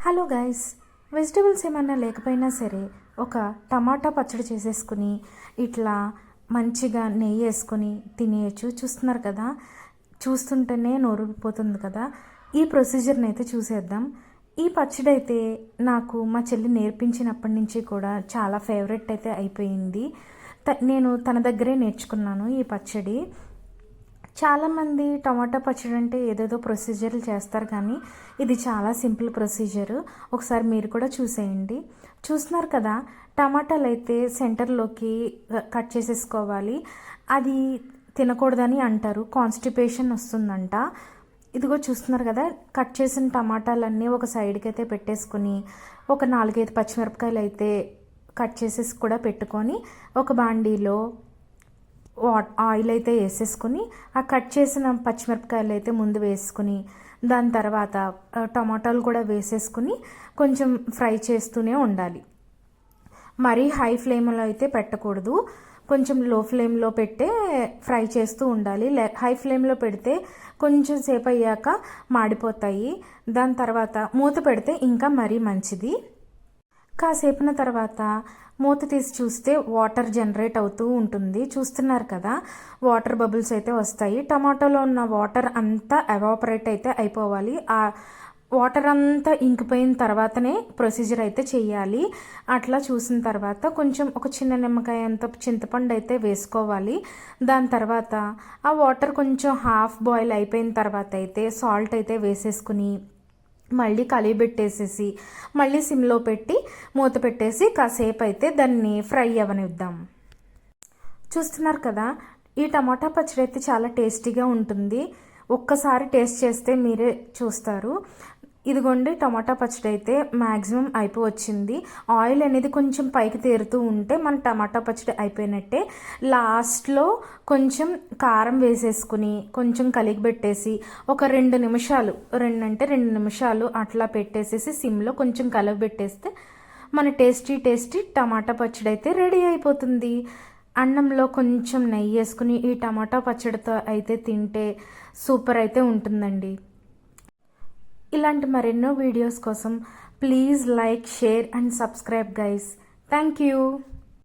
Hello guys, vegetables ఏమన్నా లేకపోయినా సరే ఒక టమాటా పచ్చడి చేసేసుకుని ఇట్లా మంచిగా నెయ్యి వేసుకొని తినేయచ్చు. చూస్తున్నారు కదా, చూస్తుంటేనే నోరూరిపోతుంది కదా. ఈ ప్రొసీజర్ని అయితే చూసేద్దాం. ఈ పచ్చడి అయితే నాకు మా చెల్లి నేర్పించినప్పటి నుంచి కూడా చాలా ఫేవరెట్ అయితే అయిపోయింది. నేను తన దగ్గరే నేర్చుకున్నాను ఈ పచ్చడి. చాలామంది టమాటా పచ్చడి అంటే ఏదేదో ప్రొసీజర్లు చేస్తారు, కానీ ఇది చాలా సింపుల్ ప్రొసీజరు. ఒకసారి మీరు కూడా చూసేయండి. చూస్తున్నారు కదా, టమాటాలు అయితే సెంటర్లోకి కట్ చేసేసుకోవాలి. అది తినకూడదని అంటారు, కాన్స్టిపేషన్ వస్తుందంట. ఇదిగో చూస్తున్నారు కదా, కట్ చేసిన టమాటాలన్నీ ఒక సైడ్కి అయితే పెట్టేసుకుని ఒక 4-5 పచ్చిమిరపకాయలు అయితే కట్ చేసేసి కూడా పెట్టుకొని ఒక బాండీలో ఆయిల్ అయితే వేసేసుకుని ఆ కట్ చేసిన పచ్చిమిరపకాయలు అయితే ముందు వేసుకుని దాని తర్వాత టమాటాలు కూడా వేసేసుకుని కొంచెం ఫ్రై చేస్తూనే ఉండాలి. మరీ హై ఫ్లేమ్లో అయితే పెట్టకూడదు, కొంచెం లో ఫ్లేమ్లో పెట్టే ఫ్రై చేస్తూ ఉండాలి. హై ఫ్లేమ్లో పెడితే కొంచెం సేపు అయ్యాక మాడిపోతాయి. దాని తర్వాత మూత పెడితే ఇంకా మరీ మంచిది. కాసేపున తర్వాత మూత తీసి చూస్తే వాటర్ జనరేట్ అవుతూ ఉంటుంది. చూస్తున్నారు కదా, వాటర్ బబుల్స్ అయితే వస్తాయి. టమాటోలో ఉన్న వాటర్ అంతా ఎవాపరేట్ అయితే అయిపోవాలి. ఆ వాటర్ అంతా ఇంకిపోయిన తర్వాతనే ప్రొసీజర్ అయితే చేయాలి. అట్లా చూసిన తర్వాత కొంచెం ఒక చిన్న నిమ్మకాయ అంత చింతపండు అయితే వేసుకోవాలి. దాని తర్వాత ఆ వాటర్ కొంచెం హాఫ్ బాయిల్ అయిపోయిన తర్వాత అయితే సాల్ట్ అయితే వేసేసుకుని మళ్ళీ కలిపెట్టేసేసి మళ్ళీ సిమ్లో పెట్టి మూత పెట్టేసి కాసేపు అయితే దాన్ని ఫ్రై అవ్వనిద్దాం. చూస్తున్నారు కదా, ఈ టమాటా పచ్చడి అయితే చాలా టేస్టీగా ఉంటుంది. ఒక్కసారి టేస్ట్ చేస్తే మీరే చూస్తారు. ఇదిగోండి, టమాటా పచ్చడి అయితే మ్యాక్సిమం అయిపోవచ్చింది. ఆయిల్ అనేది కొంచెం పైకి తేరుతూ ఉంటే మన టమాటా పచ్చడి అయిపోయినట్టే. లాస్ట్లో కొంచెం కారం వేసేసుకుని కొంచెం కలిగిపెట్టేసి ఒక 2 నిమిషాలు, 2 నిమిషాలు అట్లా పెట్టేసేసి సిమ్లో కొంచెం కలిగిపెట్టేస్తే మన టేస్టీ టమాటా పచ్చడి అయితే రెడీ అయిపోతుంది. అన్నంలో కొంచెం నెయ్యి వేసుకుని ఈ టమాటా పచ్చడితో అయితే తింటే సూపర్ అయితే ఉంటుందండి. ఇలాంటి మరెన్నో వీడియోస్ కోసం please like, share and subscribe guys. Thank you.